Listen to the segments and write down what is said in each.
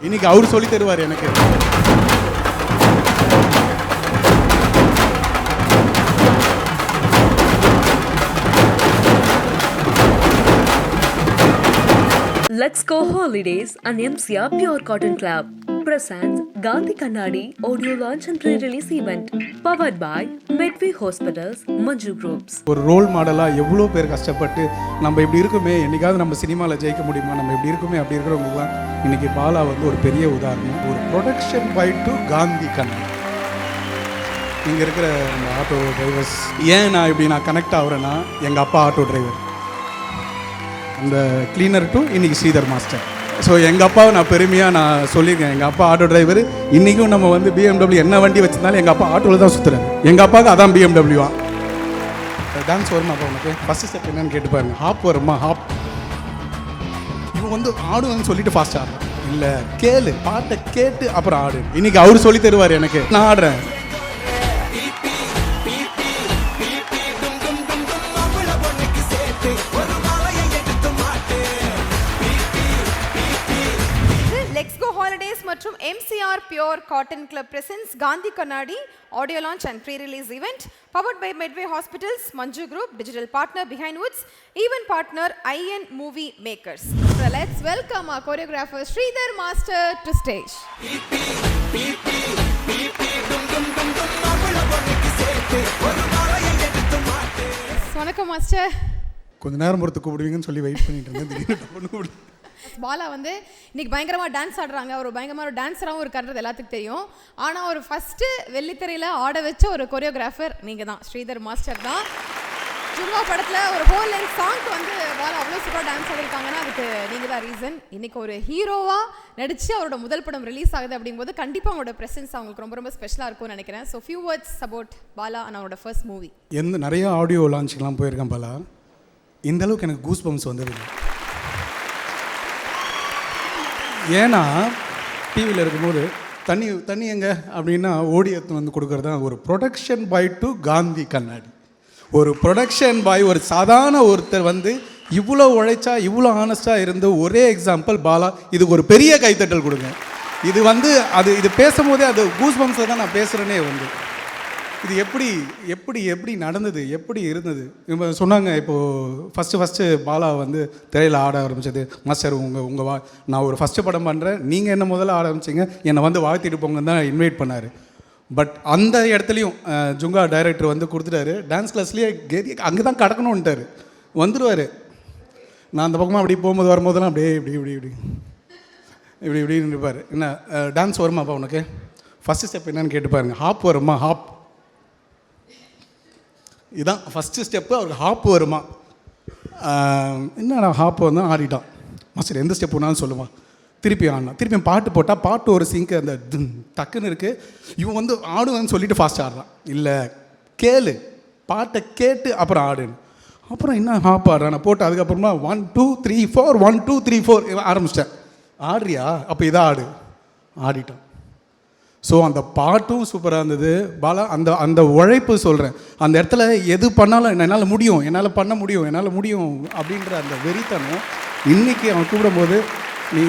இன்னைக்கு அவர் சொல்லி தருவார் எனக்கு. Let's Go Holidays and MCR Pure Cotton Club presents Gandhi Kannadi audio launch and pre-release event powered by Medway Hospitals, Manju Groups. ஒரு role மாடலாக எவ்வளோ பேர் கஷ்டப்பட்டு நம்ம இப்படி இருக்குமே, என்னைக்காவது நம்ம சினிமாவில் ஜெயிக்க முடியுமா, நம்ம இப்படி இருக்குமே அப்படி இருக்கிறவங்கலாம் இன்னைக்கு பாலா வந்து ஒரு பெரிய உதாரணம். ஒரு ப்ரொடக்ஷன் பை டு காந்தி கண்ணன். இங்கே இருக்கிற அந்த ஆட்டோ டிரைவர்ஸ் ஏன் நான் இப்படி கனெக்ட் ஆகுறேன்னா, எங்கள் அப்பா ஆட்டோ டிரைவர், அந்த கிளீனர் டு இன்னைக்கு ஸ்ரீதர் மாஸ்டர். ஸோ எங்கள் அப்பாவை நான் பெருமையாக சொல்லியிருக்கேன். எங்கள் அப்பா ஆட்டோ டிரைவர். இன்றைக்கும் நம்ம வந்து BMW என்ன வண்டி வச்சிருந்தாலும் எங்கள் அப்பா ஆட்டோவில் தான் சுற்றுறாரு. எங்கள் அப்பாவுக்கு அதான் BMW. டான்ஸ் வருமா அப்பா உனக்கு? ஃபஸ்ட்டு ஸ்டெப் என்னன்னு கேட்டு பாருங்க. ஹாப் வருமா? ஹாப். இவன் வந்து ஆடுன்னு சொல்லிட்டு ஃபாஸ்ட் ஆடுறான். இல்லை, கேளு, பாட்டை கேட்டு அப்புறம் ஆடு. இன்னைக்கு அவர் சொல்லி தருவார் எனக்கு. நான் ஆடுறேன். மற்றும் MCR Pure Cotton Club presents Gandhi Kannadi audio launch and pre-release event powered by Medway Hospitals, Manju Group, digital partner Behind Woods, event partner IN Movie Makers. So let's welcome our choreographer Sridhar Master to stage. வணக்கம் master. கொஞ்ச நேரம் பொறுத்து கூப்பிடுவீங்கன்னு சொல்லி wait பண்ணிட்டு இருந்தேன். பாலா வந்து இன்னைக்கு பயங்கரமாக டான்ஸ் ஆடுறாங்க. அவர் பயங்கரமாக டான்ஸராகவும் இருக்காருன்றது எல்லாத்துக்கும் தெரியும். ஆனால் அவர் ஃபஸ்ட்டு வெள்ளித்திரையில் ஆட வச்ச ஒரு கொரியோகிராஃபர் நீங்கள் தான், ஸ்ரீதர் மாஸ்டர் தான். ஜுங்கா படத்தில் ஒரு ஹோல் லைன் சாங்க்கு வந்து பாலா அவ்வளோ சூப்பராக டான்ஸ் ஆடிருக்காங்கன்னா அதுக்கு நீங்கள் தான் ரீசன். இன்றைக்கி ஒரு ஹீரோவாக நடித்து அவரோட முதல் படம் ரிலீஸ் ஆகுது அப்படிங்கும்போது கண்டிப்பாக அவங்களோட ப்ரெசன்ஸ் அவங்களுக்கு ரொம்ப ரொம்ப ஸ்பெஷலாக இருக்கும்னு நினைக்கிறேன். So few words about Bala and அவரோட ஃபர்ஸ்ட் மூவி. நிறைய ஆடியோ லான்ச்சுக்கெலாம் போயிருக்கேன் பாலா. இந்த அளவுக்கு எனக்கு கூஸ் பம்ப்ஸ் வந்தது. ஏன்னா டிவியில் இருக்கும்போது தண்ணி எங்கே அப்படின்னா ஓடி எடுத்து வந்து கொடுக்குறது தான் ஒரு ப்ரொடக்ஷன் பாய் டு காந்தி கண்ணாடி. ஒரு ப்ரொடக்ஷன் பாய், ஒரு சாதாரண ஒருத்தர் வந்து இவ்வளோ உழைச்சா, இவ்வளோ ஆனஸ்டாக இருந்து ஒரே எக்ஸாம்பிள் பாலா. இதுக்கு ஒரு பெரிய கைத்தட்டல் கொடுங்க. இது வந்து இது பேசும்போதே அது கூஸ் பம்ப்ஸில் தான் நான் பேசுகிறேனே வந்து. இது எப்படி நடந்தது, எப்படி இருந்தது? இப்போ சொன்னாங்க, இப்போது ஃபஸ்ட்டு பாலா வந்து திரையில் ஆட ஆரம்பித்தது. மாஸ்டர் உங்கள் நான் ஒரு ஃபஸ்ட்டு படம் பண்ணுறேன், நீங்கள் என்ன முதல்ல ஆட ஆரம்பிச்சிங்க, என்னை வந்து வாழ்த்திட்டு போங்கன்னு தான் இன்வைட் பண்ணார். பட் அந்த இடத்துலையும் ஜுங்கா டைரக்டர் வந்து கொடுத்துட்டாரு. டான்ஸ் கிளாஸ்லேயே அங்கே தான் கடக்கணுன்ட்டார். வந்துடுவார். நான் அந்த பக்கமாக அப்படி போகும்போது வரும்போதெல்லாம் அப்படியே இப்படி இருப்பார். என்ன டான்ஸ் வருமாப்பா உனக்கு? ஃபஸ்ட்டு ஸ்டெப் என்னன்னு கேட்டு பாருங்க. ஹாப் வருமா? ஹாப். இதுதான் ஃபஸ்ட்டு ஸ்டெப்பு. அவருக்கு ஹாப் வருமா? என்ன ஹாப் வந்து ஆடிட்டான். மாஸ்டர் எந்த ஸ்டெப் வேணாலும் சொல்லுவான். திருப்பி ஆடினான். திருப்பி பாட்டு போட்டால் பாட்டு ஒரு சிங்க்கு அந்த டக்குன்னு இருக்குது. இவன் வந்து ஆடுவேன்னு சொல்லிட்டு ஃபாஸ்ட் ஆடுறான். இல்லை, கேளு, பாட்டை கேட்டு அப்புறம் ஆடுன்னு. அப்புறம் என்ன ஹாப் ஆடுறான் போட்டு அதுக்கப்புறமா 1 2 3 4 1 2 3 4 ஆரம்பிச்சிட்டேன். ஆடுறியா? அப்போ இதான் ஆடு. ஆடிட்டான். ஸோ அந்த பாட்டும் சூப்பராக இருந்தது பாலா. அந்த உழைப்பு சொல்கிறேன். அந்த இடத்துல எது பண்ணாலும் என்னால் பண்ண முடியும் அப்படின்ற அந்த வெறித்தனம். இன்றைக்கி அவன் கூப்பிடும்போது நீ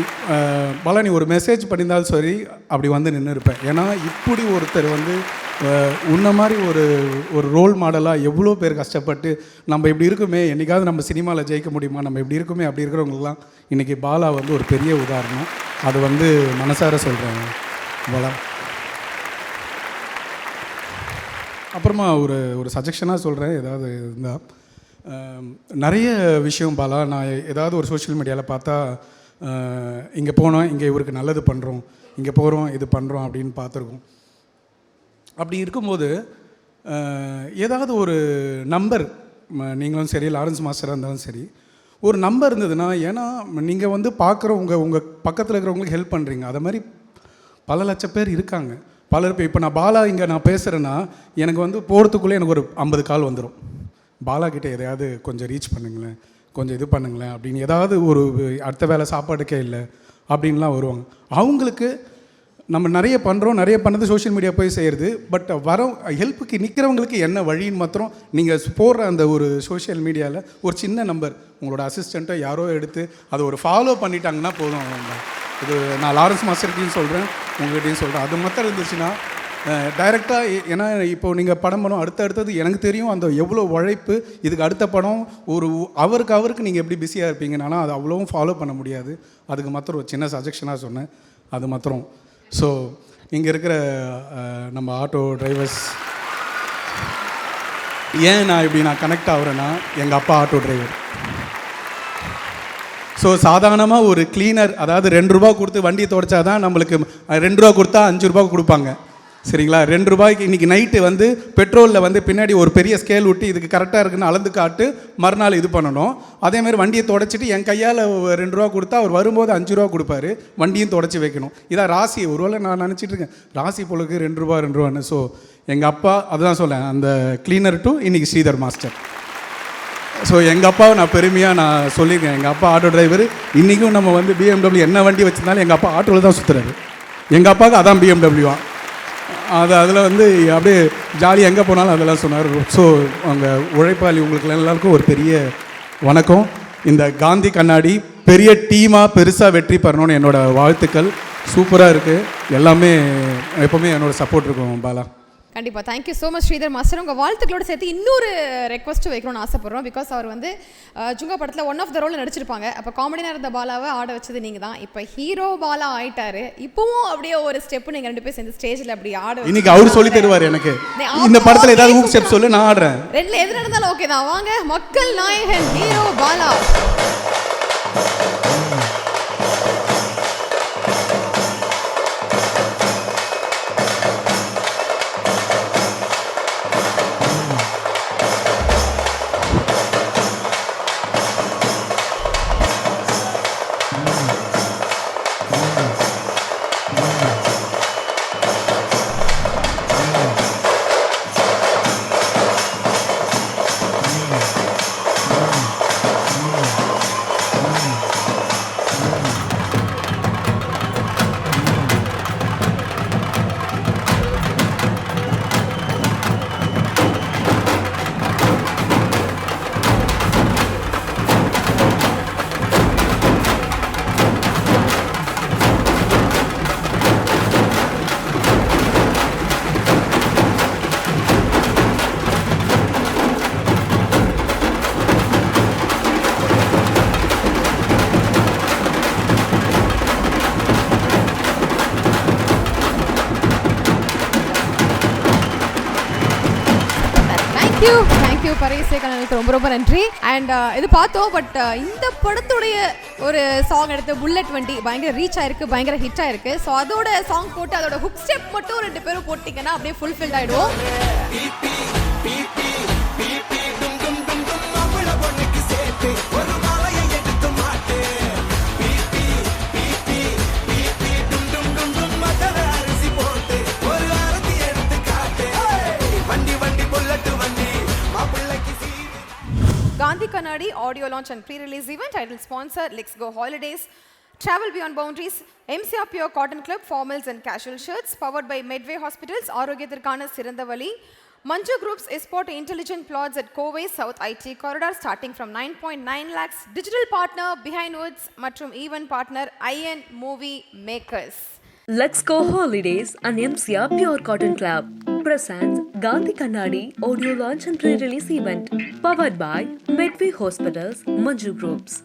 பாலா, நீ ஒரு மெசேஜ் பண்ணியிருந்தாலும் சரி அப்படி வந்து நின்று இருப்பேன். ஏன்னா இப்படி ஒருத்தர் வந்து உன்ன மாதிரி ஒரு ரோல் மாடலாக எவ்வளோ பேர் கஷ்டப்பட்டு நம்ம இப்படி இருக்குமே, என்றைக்காவது நம்ம சினிமாவில் ஜெயிக்க முடியுமா, நம்ம இப்படி இருக்குமே அப்படி இருக்கிறவங்களுக்குலாம் இன்றைக்கி பாலா வந்து ஒரு பெரிய உதாரணம். அது வந்து மனசார சொல்கிறேன் பாலா. அப்புறமா ஒரு சஜஷனாக சொல்கிறேன். ஏதாவது இருந்தால் நிறைய விஷயம் பாலா, நான் ஏதாவது ஒரு சோஷியல் மீடியாவில் பார்த்தா இங்கே போனோம், இங்கே இவருக்கு நல்லது பண்ணுறோம், இங்கே போகிறோம், இது பண்ணுறோம் அப்படின்னு பார்த்துருக்கோம். அப்படி இருக்கும்போது ஏதாவது ஒரு நம்பர், நீங்களும் சரி லாரன்ஸ் மாஸ்டராக இருந்தாலும் சரி, ஒரு நம்பர் இருந்ததுன்னா, ஏன்னா நீங்கள் வந்து பார்க்குறவங்க உங்கள் பக்கத்தில் இருக்கிறவங்களுக்கு ஹெல்ப் பண்ணுறீங்க. அது மாதிரி பல லட்சம் பேர் இருக்காங்க. பலர் இப்போ நான் பாலா இங்கே நான் பேசுகிறேன்னா எனக்கு வந்து போகிறதுக்குள்ளே எனக்கு ஒரு 50 கால் வந்துடும். பாலா கிட்டே எதையாவது கொஞ்சம் ரீச் பண்ணுங்களேன், கொஞ்சம் இது பண்ணுங்களேன் அப்படின்னு. ஏதாவது ஒரு அடுத்த வேலை சாப்பாடுக்கே இல்லை அப்படின்லாம் வருவாங்க. அவங்களுக்கு நம்ம நிறைய பண்ணது சோஷியல் மீடியா போய் செய்கிறது. பட் ஹெல்ப்புக்கு நிற்கிறவங்களுக்கு என்ன வழின்னு மாத்திரம் நீங்கள் போடுற அந்த ஒரு சோஷியல் மீடியாவில் ஒரு சின்ன நம்பர், உங்களோட அசிஸ்டண்ட்டை யாரோ எடுத்து அதை ஒரு ஃபாலோ பண்ணிட்டாங்கன்னா போதும். இது நான் லாரன்ஸ் மாஸ்டர்கிட்டையும் சொல்கிறேன், உங்கள்கிட்டையும் சொல்கிறேன். அது மட்டும் இருந்துச்சுன்னா டைரெக்டாக, ஏன்னா இப்போ நீங்கள் படம் பண்ணணும் அடுத்தது எனக்கு தெரியும் அந்த எவ்வளோ உழைப்பு. இதுக்கு அடுத்த படம் ஒரு அவருக்கு நீங்கள் எப்படி பிஸியாக இருப்பீங்கனாலும் அது அவ்வளோவும் ஃபாலோ பண்ண முடியாது. அதுக்கு மாத்திரம் ஒரு சின்ன சஜஷனாக சொன்னேன், அது மாத்திரம். ஸோ இங்கே இருக்கிற நம்ம ஆட்டோ டிரைவர்ஸ், ஏன் நான் இப்படி கனெக்ட் ஆகுறேன்னா, எங்கள் அப்பா ஆட்டோ டிரைவர். ஸோ சாதாரணமாக ஒரு கிளீனர், அதாவது 2 ரூபா கொடுத்து வண்டியை துடைச்சா தான் நம்மளுக்கு 2 ரூபா கொடுத்தா 5 ரூபா கொடுப்பாங்க, சரிங்களா? 2 ரூபாய்க்கு இன்றைக்கி நைட்டு வந்து பெட்ரோலில் வந்து பின்னாடி ஒரு பெரிய ஸ்கேல் விட்டு இதுக்கு கரெக்டாக இருக்குன்னு அளந்து காட்டு மறுநாள் இது பண்ணணும். அதேமாதிரி வண்டியை துடைச்சிட்டு என் கையால் 2 ரூபா கொடுத்தா அவர் வரும்போது 5 ரூபா கொடுப்பாரு, வண்டியும் துடைச்சி வைக்கணும். இதான் ராசி. ஒருவேளை நான் நினச்சிட்டு இருக்கேன் ராசி பொழுது 2 ரூபான்னு. ஸோ எங்கள் அப்பா, அதுதான் சொல்லேன், அந்த கிளீனர் டு இன்றைக்கி ஸ்ரீதர் மாஸ்டர். ஸோ எங்கள் அப்பாவை நான் பெருமையாக சொல்லியிருக்கேன். எங்கள் அப்பா ஆட்டோ டிரைவர். இன்றைக்கும் நம்ம வந்து BMW என்ன வண்டி வச்சுருந்தாலும் எங்கள் அப்பா ஆட்டோவில் தான் சுற்றுறாரு. எங்கள் அப்பாவுக்கு அதான் BMW. அதில் வந்து அப்படியே ஜாலியாக எங்கே போனாலும் அதெல்லாம் சொன்னார். ஸோ அங்கே உழைப்பாளி உங்களுக்கு எல்லாருக்கும் ஒரு பெரிய வணக்கம். இந்த காந்தி கண்ணாடி பெரிய டீமாக பெருசாக வெற்றி பெறணும்னு என்னோடய வாழ்த்துக்கள். சூப்பராக இருக்குது எல்லாமே. எப்போவுமே என்னோடய சப்போர்ட் இருக்கும் பாலா. கண்டிப்பாக. Thank you so much Sridhar master. உங்கள் வாழ்த்துக்களோடு சேர்த்து இன்னொரு ரெக்வஸ்ட்டு வைக்கணும்னு ஆசைப்பட்றோம். பிகாஸ் அவர் வந்து ஜுங்கா படத்தில் ஒன் ஆஃப் த ரோல் நடிச்சிருப்பாங்க. அப்போ காமெடியாக இருந்த பாலாவை ஆட வச்சது நீங்கள் தான். இப்போ ஹீரோ பாலா ஆயிட்டாரு. இப்போவும் அப்படியே ஒரு ஸ்டெப்பு நீங்கள் 2 பேர் சேர்ந்து ஸ்டேஜில் அப்படி ஆட இன்னைக்கு அவர் சொல்லி தருவார் எனக்கு. இந்த படத்தில் ஏதாவது ஊக் ஸ்டெப் சொல்லு, நான் ஆடுறேன். 2ல் எது நடந்தாலும் ஓகே தான். வாங்க, மக்கள் நாயகன் ஹீரோ பாலா. தேங்க்யூ பரேசே கண்ணனுக்கு ரொம்ப நன்றி. அண்ட் இது பார்த்தோம். பட் இந்த படத்துடைய ஒரு சாங் எடுத்து புல்லட் வண்டி பயங்கர ரீச் ஆயிருக்கு, பயங்கர ஹிட் ஆயிருக்கு. ஸோ அதோட சாங் போட்டு அதோட ஹுக் ஸ்டெப் மட்டும் 2 பேரும் போட்டிங்கன்னா அப்படியே ஃபுல்ஃபில்ட் ஆகிடுவோம். Gandhi Kannadi audio launch and pre-release event. Title sponsor Let's Go Holidays, Travel Beyond Boundaries, MCR Pure Cotton Club, formals and casual shirts, powered by Medway Hospitals, Arogyatharkana Sirandavali, Manju Group's Esport Intelligent Plots at Kovai South IT Corridor starting from 9.9 lakhs, digital partner Behind Woods, மற்றும் event partner IN Movie Makers. Let's Go Holidays and MCR Pure Cotton Club presents Gandhi Kannadi audio launch and pre-release event powered by Medway Hospitals, Manju Groups.